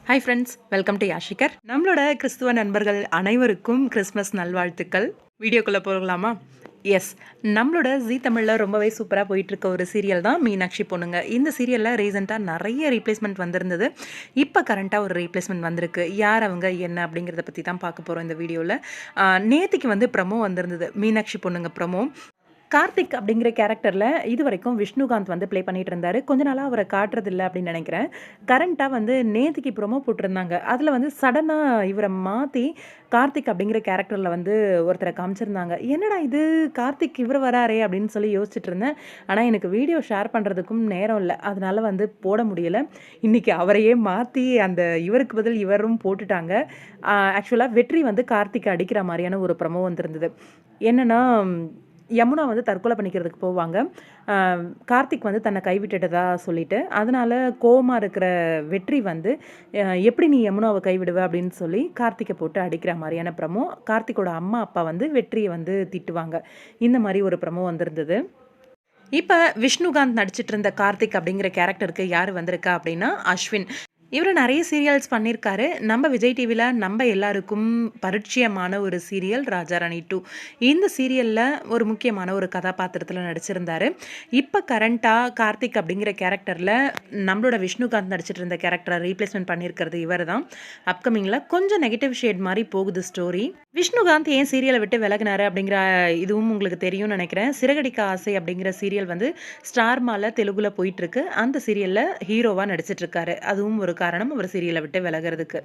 Hi friends, welcome to யாஷிகர். நம்மளோட கிறிஸ்துவ நண்பர்கள் அனைவருக்கும் கிறிஸ்மஸ் நல்வாழ்த்துக்கள். வீடியோக்குள்ளே போகலாமா? எஸ், நம்மளோட ஜீ தமிழில் ரொம்பவே சூப்பராக போயிட்டுருக்க ஒரு சீரியல் தான் மீனாட்சி பொண்ணுங்க. இந்த சீரியலில் ரீசெண்டாக நிறைய ரீப்ளேஸ்மெண்ட் வந்திருந்தது. இப்போ கரண்ட்டாக ஒரு ரீப்ளேஸ்மெண்ட் வந்திருக்கு. யார் அவங்க என்ன அப்படிங்கிறத பற்றி தான் பார்க்க போகிறோம் இந்த வீடியோவில். நேற்றுக்கு வந்து ப்ரமோ வந்திருந்தது, மீனாட்சி பொண்ணுங்க ப்ரமோ. கார்த்திக் அப்படிங்கிற கேரக்டரில் இது வரைக்கும் விஷ்ணுகாந்த் வந்து ப்ளே பண்ணிட்டு இருந்தார். கொஞ்ச நாளாக அவரை காட்டுறதில்ல அப்படின்னு நினைக்கிறேன். கரண்ட்டாக வந்து நேத்திக்கு ப்ரொமோ போட்டிருந்தாங்க. அதில் வந்து சடனாக இவரை மாற்றி கார்த்திக் அப்படிங்கிற கேரக்டரில் வந்து ஒருத்தரை காமிச்சிருந்தாங்க. என்னடா இது, கார்த்திக் இவர் வராரே அப்படின்னு சொல்லி யோசிச்சுட்டு இருந்தேன். ஆனால் எனக்கு வீடியோ ஷேர் பண்ணுறதுக்கும் நேரம் இல்லை, அதனால வந்து போட முடியலை. இன்றைக்கி அவரையே மாற்றி அந்த இவருக்கு பதில் இவரும் போட்டுட்டாங்க. ஆக்சுவலாக வெற்றி வந்து கார்த்திக் அடிக்கிற மாதிரியான ஒரு ப்ரொமோ வந்திருந்தது. என்னென்னா, யமுனா வந்து தற்கொலை பண்ணிக்கிறதுக்கு போவாங்க. கார்த்திக் வந்து தன்னை கைவிட்டுட்டதா சொல்லிட்டு, அதனால் கோவமாக இருக்கிற வெற்றி வந்து எப்படி நீ யமுனாவை கைவிடுவ அப்படின்னு சொல்லி கார்த்திகை போட்டு அடிக்கிற மாதிரியான ப்ரமோ. கார்த்திக்கோட அம்மா அப்பா வந்து வெற்றியை வந்து திட்டுவாங்க. இந்த மாதிரி ஒரு ப்ரமோ வந்திருந்தது. இப்போ விஷ்ணுகாந்த் நடிச்சிட்டு இருந்த கார்த்திக் அப்படிங்கிற கேரக்டருக்கு யார் வந்திருக்கா அப்படின்னா அஸ்வின். இவர் நிறைய சீரியல்ஸ் பண்ணியிருக்காரு. நம்ம விஜய் டிவியில் நம்ம எல்லாருக்கும் பரிச்சயமான ஒரு சீரியல் ராஜாராணி 2. இந்த சீரியலில் ஒரு முக்கியமான ஒரு கதாபாத்திரத்தில் நடிச்சிருந்தார். இப்போ கரண்ட்டாக கார்த்திக் அப்படிங்கிற கேரக்டரில் நம்மளோட விஷ்ணுகாந்த் நடிச்சிட்டு இருந்த கேரக்டரை ரீப்ளேஸ்மெண்ட் பண்ணியிருக்கிறது இவர் தான். அப்கமிங்கில் கொஞ்சம் நெகட்டிவ் ஷேட் மாதிரி போகுது ஸ்டோரி. விஷ்ணுகாந்த் ஏன் சீரியலை விட்டு விலகினாரு அப்படிங்கிற இதுவும் உங்களுக்கு தெரியும்னு நினைக்கிறேன். சிறகடிக்க ஆசை அப்படிங்கிற சீரியல் வந்து ஸ்டார் மால தெலுங்குல போயிட்டுருக்கு. அந்த சீரியலில் ஹீரோவாக நடிச்சிட்ருக்காரு. அதுவும் ஒரு காரணம் அவர் சீரியலை விட்டு விலகிறதுக்கு.